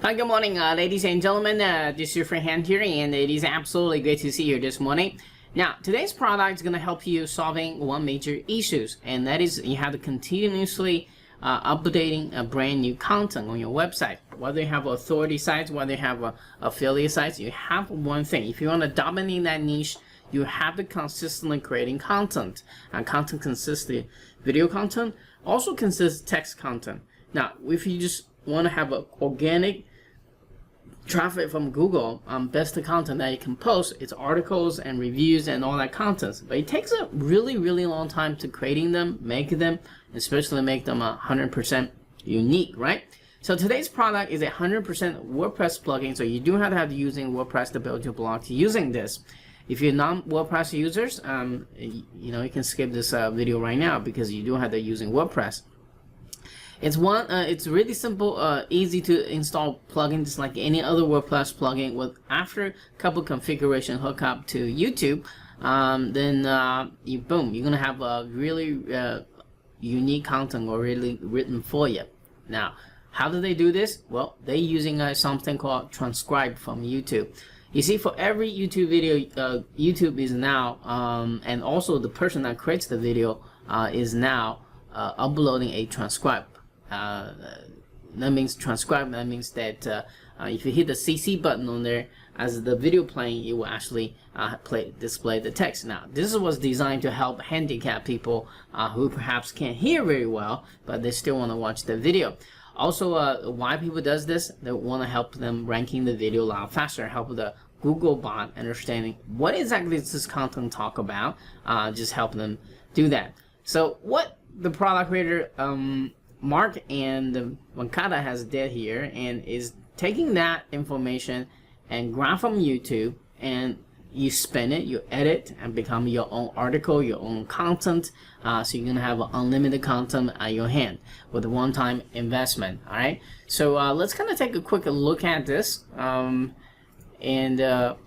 Hi, good morning, ladies and gentlemen. This is your friend Han here, and it is absolutely great to see you this morning. Now, today's product is going to help you solving one major issues, and that is you have to continuously updating a brand new content on your website. Whether you have authority sites, whether you have affiliate sites, you have one thing. If you want to dominate that niche, you have to consistently creating content. And content consists of video content, also consists text content. Now, if you just want to have an organic traffic from Google, best content that you can post, it's articles and reviews and all that content. But it takes a really long time to creating them, make them, especially make them 100% unique, right? So today's product is a 100% WordPress plugin, so you do have to have using WordPress to build your blog using this. If you're non-WordPress users, you can skip this video right now because you do have to using WordPress. It's really simple, easy to install plugin, just like any other WordPress plugin. With after a couple configuration hookup to YouTube, then boom, you're gonna have a really unique content already written for you. Now, how do they do this? Well, they're using something called transcribe from YouTube. You see, for every YouTube video, YouTube is now, and also the person that creates the video is now uploading a transcribe. That means transcribe. That means that if you hit the CC button on there, as the video playing, it will actually display the text. Now, this was designed to help handicapped people who perhaps can't hear very well, but they still want to watch the video. Also, why people does this? They want to help them ranking the video a lot faster, help the Google bot understanding what exactly does this content talk about. Just help them do that. So, what the product creator Mark and Wankata has did here and is taking that information and grab from YouTube, and you spin it, you edit, and become your own article, your own content. So you're gonna have unlimited content at your hand with a one-time investment. All right. So let's kind of take a quick look at this, and then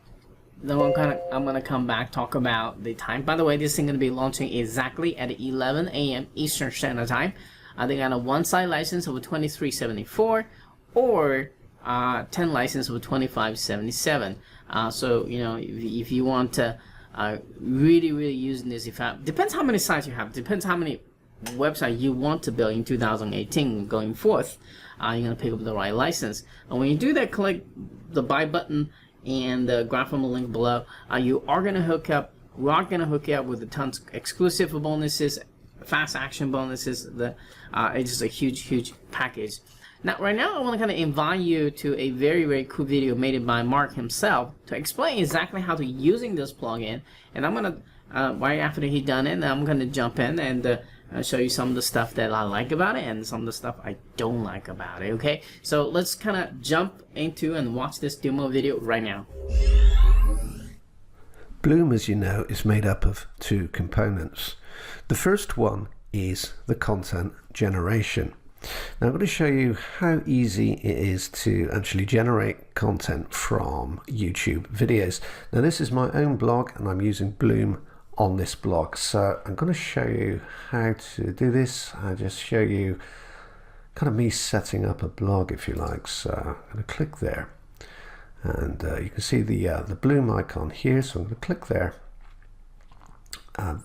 I'm gonna come back talk about the time. By the way, this thing gonna be launching exactly at 11 a.m. Eastern Standard Time. They got a one-site license of $23.74 or 10 license of $25.77. So if you want to really use this, depends how many sites you have, depends how many websites you want to build in 2018 going forth. You're gonna pick up the right license, and when you do that, click the buy button and grab from the link below. We are gonna hook you up with a tons of exclusive bonuses, fast action bonuses. It's just a huge package. Now, right now, I want to kind of invite you to a very cool video made by Mark himself to explain exactly how to using this plugin. And I'm gonna right after he done it, I'm gonna jump in and show you some of the stuff that I like about it and some of the stuff I don't like about it. Okay, so let's kind of jump into and watch this demo video right now. Bloom, as you know, is made up of two components. The first one is the content generation. Now I'm going to show you how easy it is to actually generate content from YouTube videos. Now this is my own blog and I'm using Bloom on this blog. So I'm going to show you how to do this. I'll just show you kind of me setting up a blog, if you like. So I'm going to click there. And you can see the Bloom icon here, so I'm going to click there.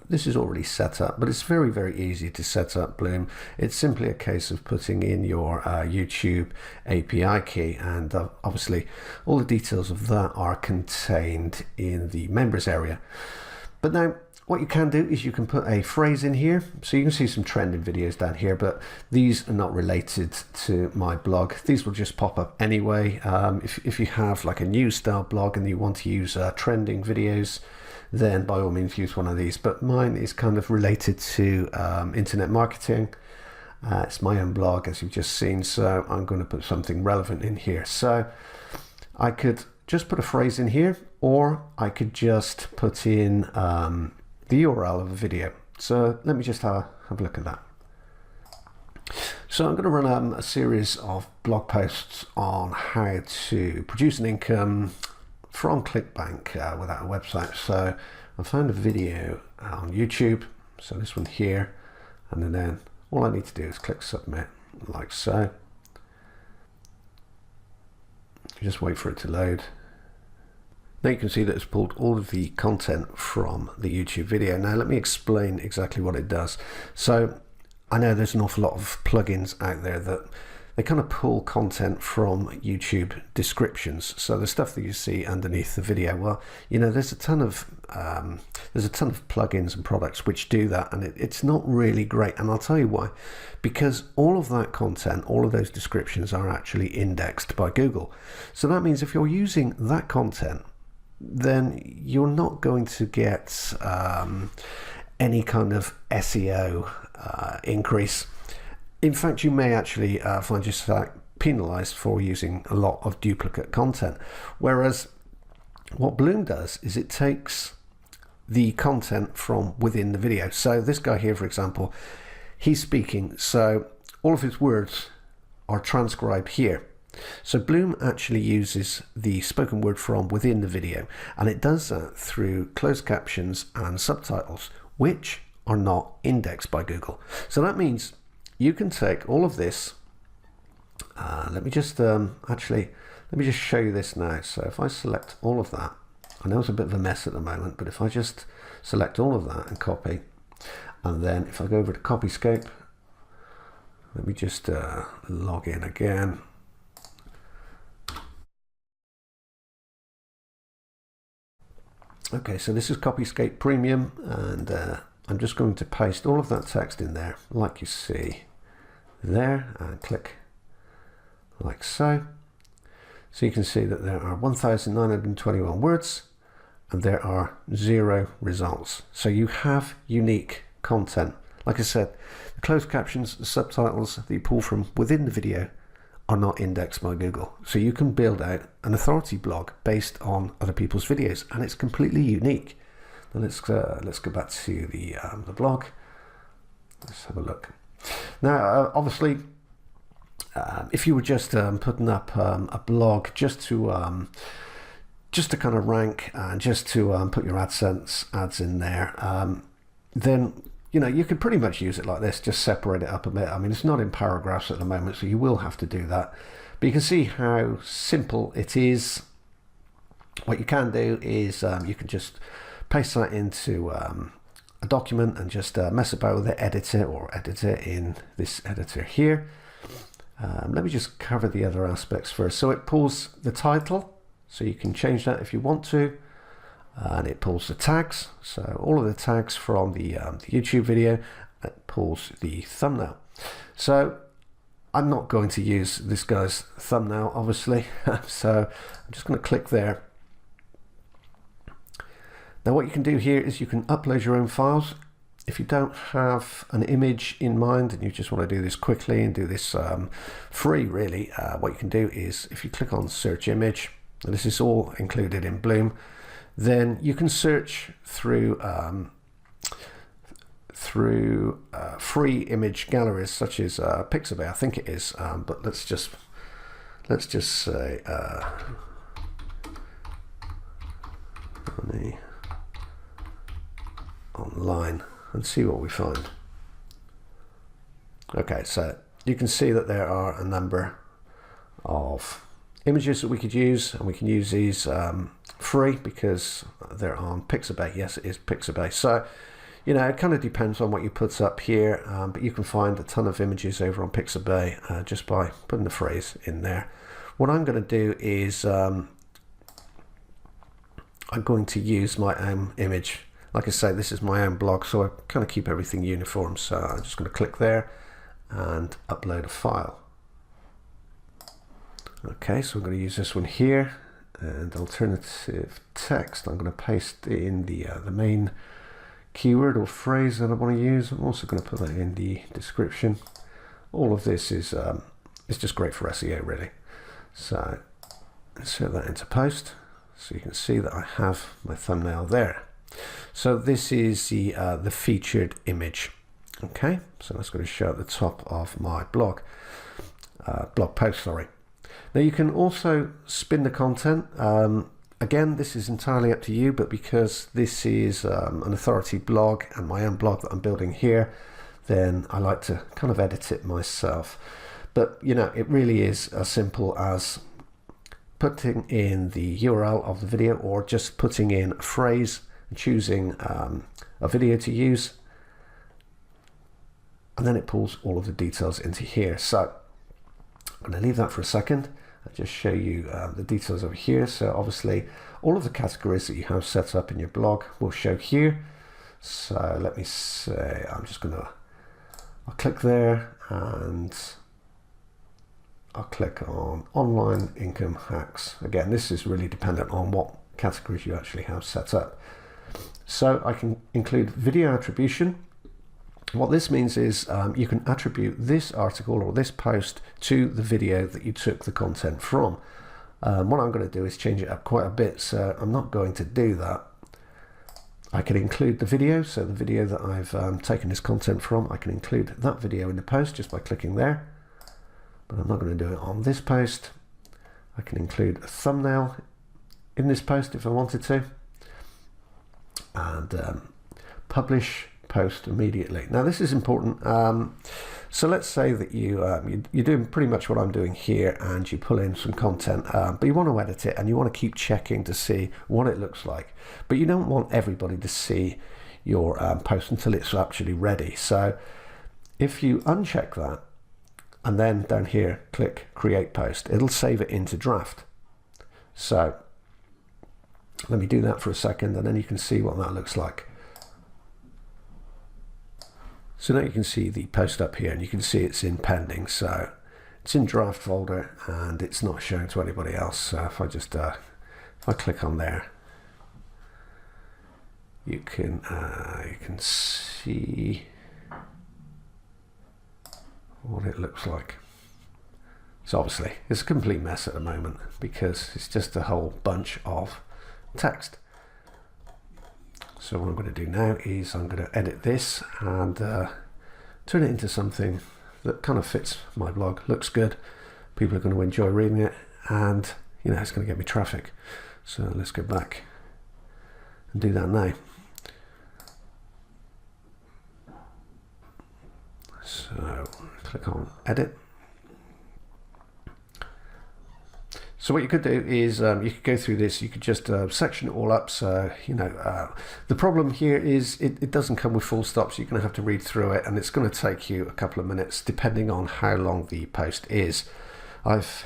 This is already set up, but it's very easy to set up Bloom. It's simply a case of putting in your YouTube API key, and obviously all the details of that are contained in the members area. But now what you can do is you can put a phrase in here. So you can see some trending videos down here, but these are not related to my blog. These will just pop up anyway. If you have like a news style blog and you want to use trending videos, then by all means use one of these. But mine is kind of related to internet marketing. It's my own blog, as you've just seen, so I'm going to put something relevant in here. So I could just put a phrase in here, or I could just put in the URL of a video. So let me just have a look at that. So I'm going to run a series of blog posts on how to produce an income from ClickBank without a website. So I found a video on YouTube, so this one here, and then all I need to do is click submit, like so. Just wait for it to load. Now you can see that it's pulled all of the content from the YouTube video. Now let me explain exactly what it does. So I know there's an awful lot of plugins out there that they kind of pull content from YouTube descriptions. So the stuff that you see underneath the video, well, you know, there's a ton of plugins and products which do that, and it's not really great. And I'll tell you why. Because all of that content, all of those descriptions are actually indexed by Google. So that means if you're using that content, then you're not going to get any kind of SEO increase. In fact, you may actually find yourself penalized for using a lot of duplicate content. Whereas what BLOOOM does is it takes the content from within the video. So this guy here, for example, he's speaking, so all of his words are transcribed here. So BLOOOM actually uses the spoken word from within the video, and it does that through closed captions and subtitles, which are not indexed by Google. So that means you can take all of this. Let me just show you this now. So if I select all of that, I know it's a bit of a mess at the moment, but if I just select all of that and copy, and then if I go over to Copyscape, let me just log in again. Okay, so this is Copyscape Premium, and I'm just going to paste all of that text in there, like you see there, and click like so. So you can see that there are 1,921 words and there are 0 results. So you have unique content. Like I said, the closed captions, the subtitles that you pull from within the video are not indexed by Google. So you can build out an authority blog based on other people's videos, and it's completely unique. Now let's go back to the blog. Let's have a look. Now, obviously, if you were just putting up a blog just to kind of rank and just to put your AdSense ads in there, then you know you could pretty much use it like this. Just separate it up a bit. I mean, it's not in paragraphs at the moment, so you will have to do that. But you can see how simple it is. What you can do is you can just paste that into a document and just mess about with it, edit it in this editor here. Let me just cover the other aspects first. So it pulls the title, so you can change that if you want to, and it pulls the tags, so all of the tags from the YouTube video. It pulls the thumbnail. So I'm not going to use this guy's thumbnail, obviously, so I'm just going to click there. Now what you can do here is you can upload your own files. If you don't have an image in mind and you just want to do this quickly and do this free, really, what you can do is if you click on search image, and this is all included in BLOOOM, then you can search through free image galleries such as Pixabay, I think it is, but let's just say online and see what we find. Okay, so you can see that there are a number of images that we could use, and we can use these free because they're on Pixabay. Yes, it is Pixabay. So you know, it kind of depends on what you put up here, but you can find a ton of images over on Pixabay just by putting the phrase in there. What I'm going to do is I'm going to use my own image. Like I say, this is my own blog, so I kind of keep everything uniform. So I'm just going to click there and upload a file. Okay, so I'm going to use this one here, and alternative text. I'm going to paste in the main keyword or phrase that I want to use. I'm also going to put that in the description. All of this is just great for SEO, really. So insert that into post, so you can see that I have my thumbnail there. So this is the featured image. Okay, so that's going to show at the top of my blog post. Sorry. Now you can also spin the content. Again, this is entirely up to you, but because this is an authority blog and my own blog that I'm building here, then I like to kind of edit it myself. But you know, it really is as simple as putting in the URL of the video, or just putting in a phrase and choosing a video to use, and then it pulls all of the details into here. So I'm going to leave that for a second and just show you the details over here. So obviously all of the categories that you have set up in your blog will show here. So let me say, I'll click there and I'll click on online income hacks. Again, this is really dependent on what categories you actually have set up. So I can include video attribution. What this means is you can attribute this article or this post to the video that you took the content from. What I'm going to do is change it up quite a bit, so I'm not going to do that. I can include the video, so the video that I've taken this content from, I can include that video in the post just by clicking there, but I'm not going to do it on this post. I can include a thumbnail in this post if I wanted to, and publish post immediately. Now this is important. So let's say that you're doing pretty much what I'm doing here, and you pull in some content, but you want to edit it and you want to keep checking to see what it looks like, but you don't want everybody to see your post until it's actually ready. So if you uncheck that and then down here click create post, it'll save it into draft. So let me do that for a second, and then you can see what that looks like. So now you can see the post up here, and you can see it's in pending, so it's in draft folder and it's not showing to anybody else. So if I just if I click on there, you can see what it looks like. So obviously it's a complete mess at the moment because it's just a whole bunch of text. So what I'm going to do now is I'm going to edit this and turn it into something that kind of fits my blog, looks good, people are going to enjoy reading it, and you know, it's going to get me traffic. So let's go back and do that now. So click on edit. So what you could do is you could go through this, you could just section it all up. So, you know, the problem here is it doesn't come with full stops. You're going to have to read through it, and it's going to take you a couple of minutes depending on how long the post is. I've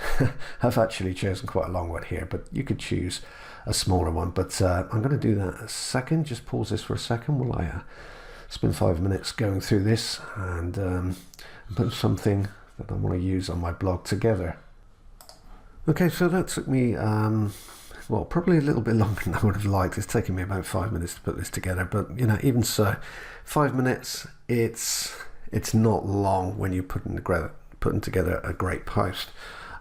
actually chosen quite a long one here, but you could choose a smaller one. But I'm going to do that a second. Just pause this for a second while I spend 5 minutes going through this and put something that I want to use on my blog together. Okay, so that took me, well, probably a little bit longer than I would have liked. It's taken me about 5 minutes to put this together, but you know, even so, 5 minutes, it's not long when you're putting together a great post.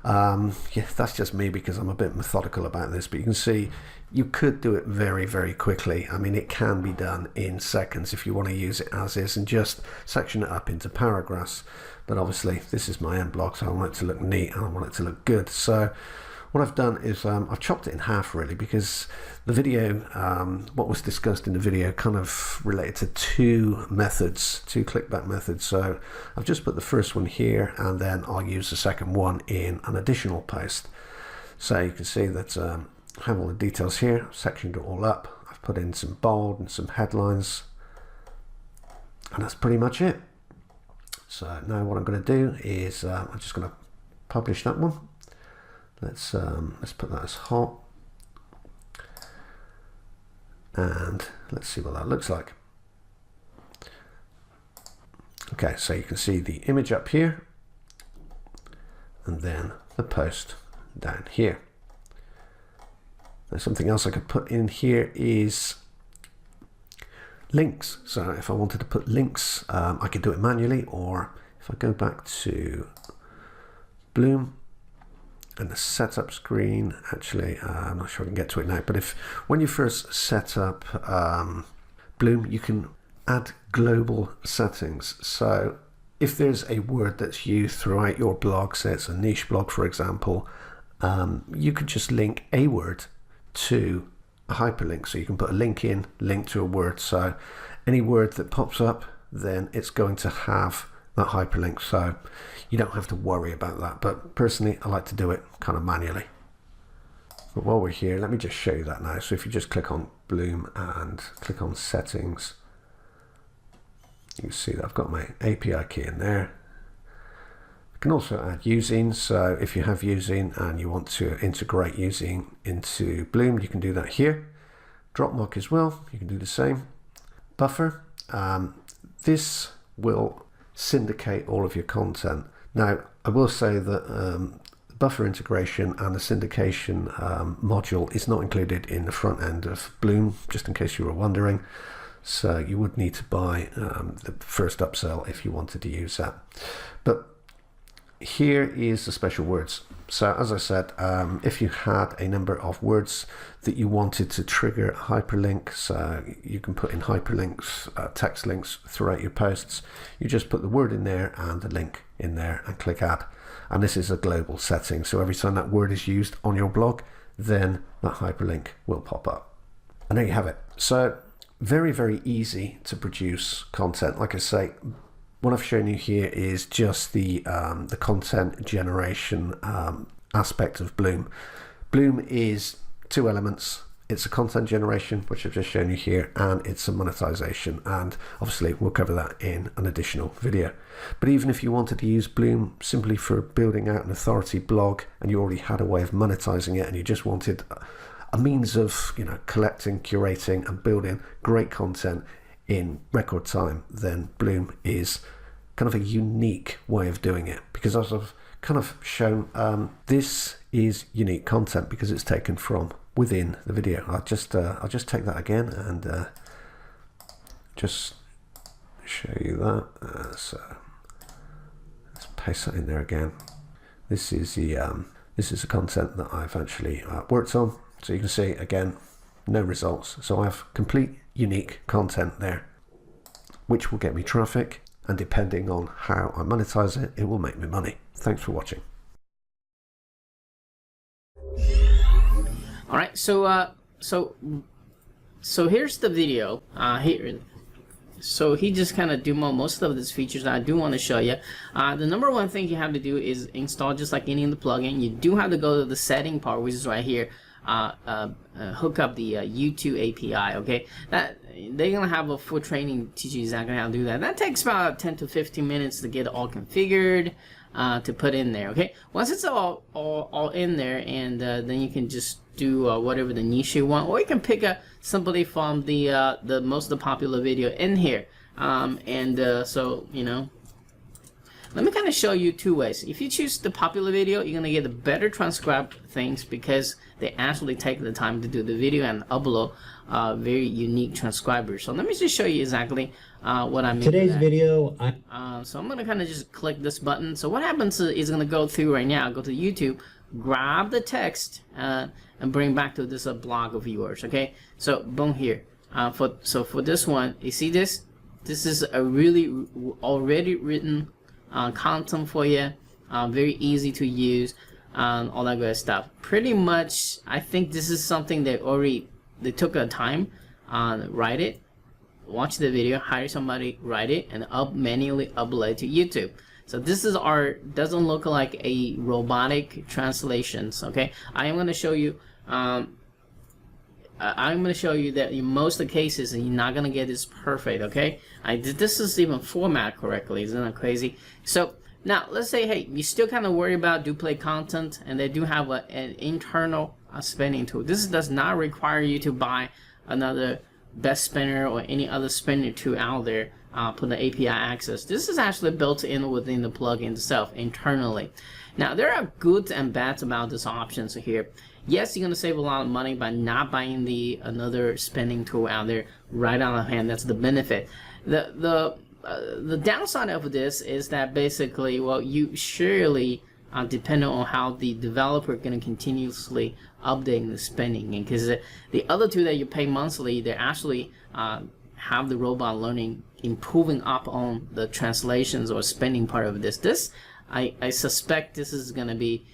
Yeah, that's just me because I'm a bit methodical about this, but you can see you could do it very, very quickly. I mean, it can be done in seconds if you want to use it as is and just section it up into paragraphs. But obviously this is my own blog, so I want it to look neat and I want it to look good. So what I've done is I've chopped it in half really, because the video, what was discussed in the video kind of related to two clickback methods. So I've just put the first one here, and then I'll use the second one in an additional post. So you can see that I have all the details here, I've sectioned it all up. I've put in some bold and some headlines, and that's pretty much it. So now what I'm going to do is I'm just going to publish that one. Let's put that as hot, and let's see what that looks like. Okay, so you can see the image up here, and then the post down here. Now something else I could put in here is links. So if I wanted to put links, I could do it manually, or if I go back to Bloom and the setup screen, actually I'm not sure I can get to it now, but when you first set up Bloom, you can add global settings. So if there's a word that's used throughout your blog, say it's a niche blog for example, you could just link a word to a hyperlink. So you can put a link in, link to a word, so any word that pops up, then it's going to have that hyperlink, so you don't have to worry about that. But personally I like to do it kind of manually. But while we're here, let me just show you that now. So if you just click on Bloom and click on settings, you can see that I've got my API key in there. You can also add using. So if you have using and you want to integrate using into Bloom, you can do that here. Drop mark as well, you can do the same. Buffer, this will syndicate all of your content. Now, I will say that buffer integration and the syndication module is not included in the front end of Bloom, just in case you were wondering. So you would need to buy the first upsell if you wanted to use that. But here is the special words. So as I said, if you had a number of words that you wanted to trigger a hyperlink, so you can put in hyperlinks, text links throughout your posts, you just put the word in there and the link in there and click add. And this is a global setting. So every time that word is used on your blog, then that hyperlink will pop up. And there you have it. So very, very easy to produce content. Like I say, what I've shown you here is just the content generation aspect of Bloom. Bloom is two elements. It's a content generation, which I've just shown you here, and it's a monetization. And obviously we'll cover that in an additional video. But even if you wanted to use Bloom simply for building out an authority blog and you already had a way of monetizing it and you just wanted a means of, you know, collecting, curating and building great content in record time, then Bloom is kind of a unique way of doing it, because as I've kind of shown, this is unique content because it's taken from within the video. I'll just take that again and just show you that. So let's paste that in there again. This is the content that I've actually worked on. So you can see again, no results. So I have complete unique content there, which will get me traffic, and depending on how I monetize it, it will make me money. Thanks for watching. All right, so here's the video here. So he just kind of demoed most of these features that I do want to show you. The number one thing you have to do is install, just like any in the plugin. You do have to go to the setting part, which is right here. Hook up the YouTube API. Okay, that they're gonna have a full training teaching you exactly how to do that. That takes about 10 to 15 minutes to get it all configured, to put in there. Okay, once it's all in there, and then you can just do whatever the niche you want, or you can pick up somebody from the most of the popular video in here. So you know, let me kind of show you two ways. If you choose the popular video, you're gonna get the better transcribed things because they actually take the time to do the video and upload very unique transcribers. So let me just show you exactly what I mean. Today's video, so I'm gonna kind of just click this button. So what happens is gonna go through right now. Go to YouTube, grab the text, and bring back to this blog of yours. Okay, so boom here. For this one, you see this? This is a really already written content for you, very easy to use, all that good stuff. Pretty much, I think this is something that they took a time, write it, watch the video, hire somebody, write it, and manually upload to YouTube. So this is doesn't look like a robotic translations. Okay, I am going to show you. I'm going to show you that in most of the cases you're not going to get this perfect. Okay, this is even format correctly. Isn't that crazy? So now let's say, hey, you still kind of worry about duplicate content, and they do have an internal spinning tool. This does not require you to buy another best spinner or any other spinner tool out there. Put the API access. This is actually built in within the plugin itself internally. Now there are goods and bads about this options here. Yes, you're gonna save a lot of money by not buying another spinning tool out there right on the hand. That's the benefit. The downside of this is that basically, well, you surely depending on how the developer going to continuously update the spinning, and because the other two that you pay monthly, they actually have the robot learning improving up on the translations or spinning part of this. I suspect this is going to be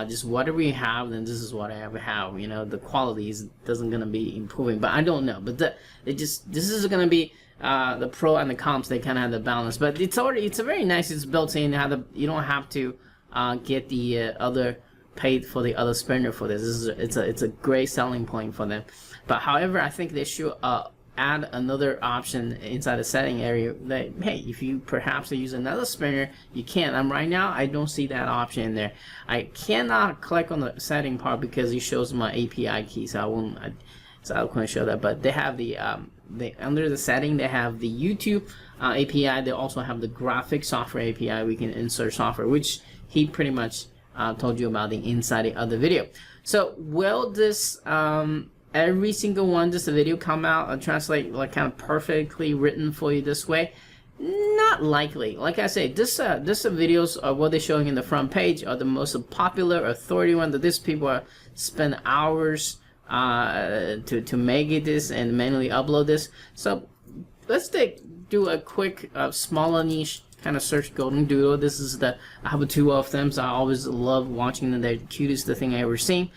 just whatever you have, then this is what I ever have. You know, the quality doesn't going to be improving, but I don't know. But this is going to be the pro and the cons. They kind of have the balance, but it's a very nice. It's built in. You don't have to get the other paid for the other spinner for this. It's a great selling point for them. But however, I think they should add another option inside the setting area that, hey, if you perhaps use another spinner, you can. Right now I don't see that option in there. I cannot click on the setting part because it shows my API key, so I couldn't show that. But they have the under the setting, they have the YouTube API. They also have the graphic software API. We can insert software, which he pretty much told you about the inside the other video. So will this every single one this video come out and translate like kind of perfectly written for you this way? Not likely. Like I say, this videos are what they're showing in the front page are the most popular authority one that these people are spend hours to make it this and manually upload this. So let's do a quick smaller niche kind of search golden doodle. This is I have two of them, so I always love watching them. They're the cutest thing I ever seen.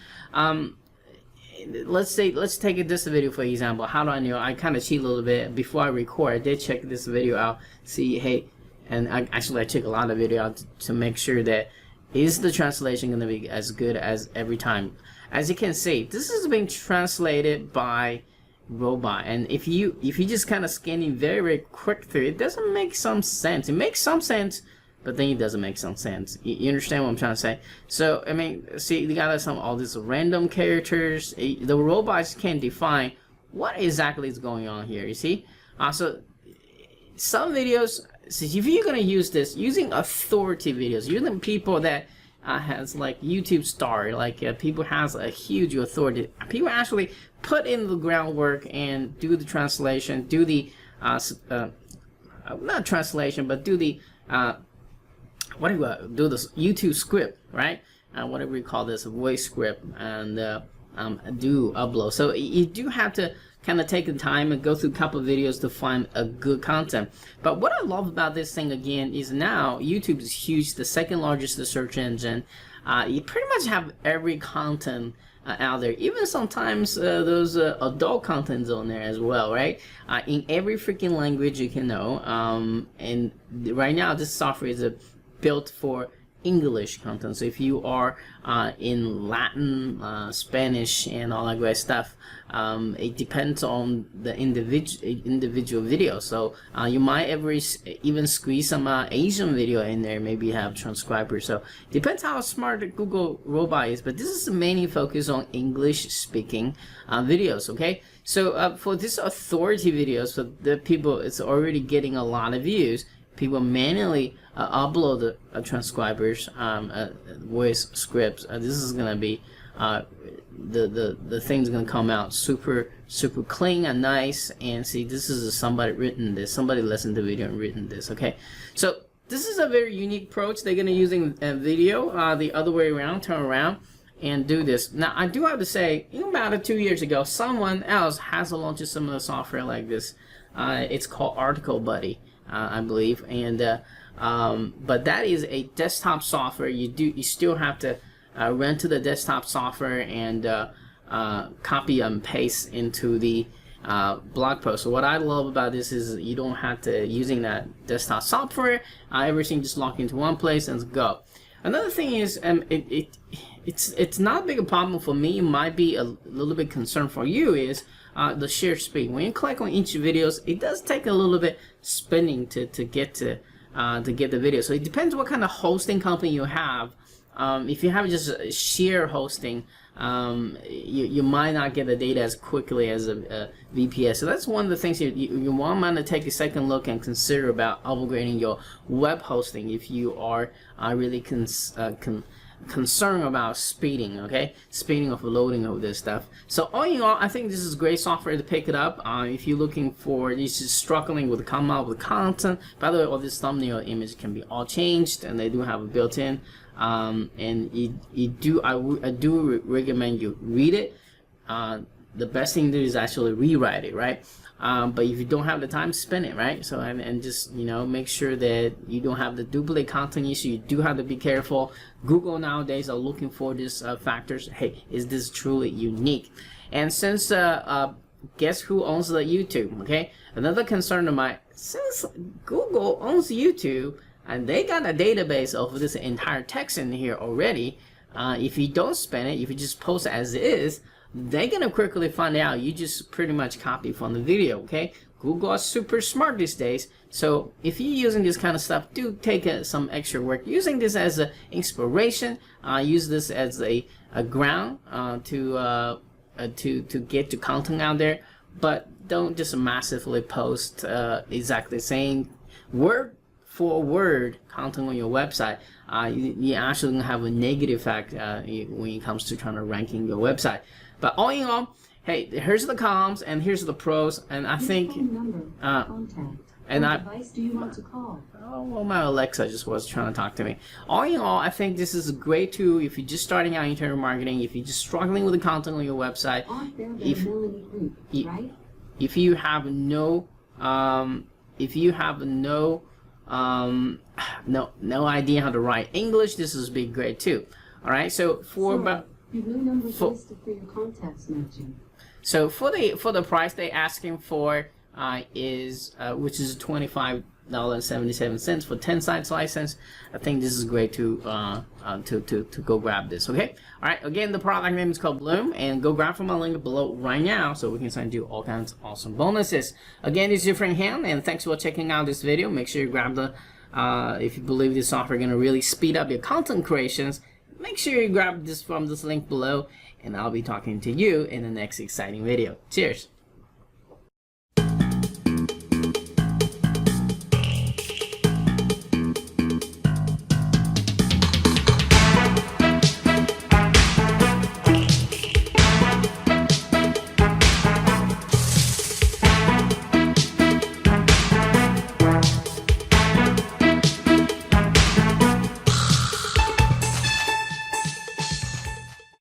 Let's take this video for example. How do I know? I kind of cheat a little bit before I record. I did check this video out, see, hey, and I check a lot of video out to make sure that is the translation going to be as good as every time. As you can see, this is being translated by robot, and if you just kind of scanning very quick through, it doesn't make some sense. It makes some sense, but then it doesn't make some sense. You understand what I'm trying to say? So I mean, see, you got all these random characters. The robots can't define what exactly is going on here. You see, so some videos. So if you're gonna use this, using authority videos, using people that has like YouTube star, like people has a huge authority. People actually put in the groundwork and do the translation, do the not translation, but do the do this YouTube script, right? Whatever we call this, voice script, and do upload. So you do have to kind of take the time and go through a couple of videos to find a good content. But what I love about this thing again is now YouTube is huge, the second largest search engine. You pretty much have every content out there, even sometimes those adult contents on there as well, right? In every freaking language you can know. And right now this software is built for English content. So if you are in Latin, Spanish, and all that great stuff, it depends on the individual video. So you might even squeeze some Asian video in there, maybe have transcribers. So depends how smart the Google robot is, but this is mainly focused on English speaking videos. Okay, so for this authority videos, so the people, it's already getting a lot of views. People manually upload transcribers, voice scripts. This is gonna be the thing's gonna come out super clean and nice. And see, this is somebody written this. Somebody listened to the video and written this. Okay, so this is a very unique approach. They're gonna using video the other way around, turn around and do this. Now I do have to say, about 2 years ago, someone else has launched some of the software like this. It's called Article Buddy. I believe, and but that is a desktop software. You still have to run to the desktop software and copy and paste into the blog post. So what I love about this is you don't have to using that desktop software. Everything just lock into one place and go. Another thing is it's not a big problem for me. It might be a little bit concern for you is the share speed. When you click on each videos, it does take a little bit spinning to get the video. So it depends what kind of hosting company you have. If you have just share hosting, you might not get the data as quickly as a VPS. So that's one of the things you want to take a second look and consider about upgrading your web hosting if you are really concerned about speeding, okay? Speeding of loading of this stuff. So all in all, I think this is great software to pick it up. If you're looking for, you're just struggling with come up with content. By the way, all this thumbnail image can be all changed, and they do have a built-in. And I do recommend you read it. The best thing to do is actually rewrite it, right? But if you don't have the time, spin it, right? So and just make sure that you don't have the duplicate content issue. You do have to be careful. Google nowadays are looking for these factors. Hey, is this truly unique? And since guess who owns the YouTube? Okay, another concern of mine, since Google owns YouTube and they got a database of this entire text in here already, If you don't spend it, if you just post it as is, they're gonna quickly find out you just pretty much copy from the video. Okay, Google is super smart these days, so if you're using this kind of stuff, do take some extra work using this as an inspiration. Use this as a ground to get your content out there, but don't just massively post exactly same word for word content on your website. You actually gonna have a negative effect when it comes to trying to ranking your website. But all in all, hey, here's the cons and here's the pros, and I think and what device do you want to call? Oh, well, my Alexa just was trying to talk to me. All in all, I think this is a great tool if you're just starting out internet marketing, if you're just struggling with the content on your website, if you have no no idea how to write English, this is be great too. All right, so for the price they're asking for is which is $25.77 for 10 sites license. I think this is great to go grab this. Okay, all right, again, the product name is called Bloom, and go grab from my link below right now so we can send you all kinds of awesome bonuses. Again, this is your friend Han, and thanks for checking out this video. Make sure you grab the if you believe this software is going to really speed up your content creations, make sure you grab this from this link below, and I'll be talking to you in the next exciting video. Cheers.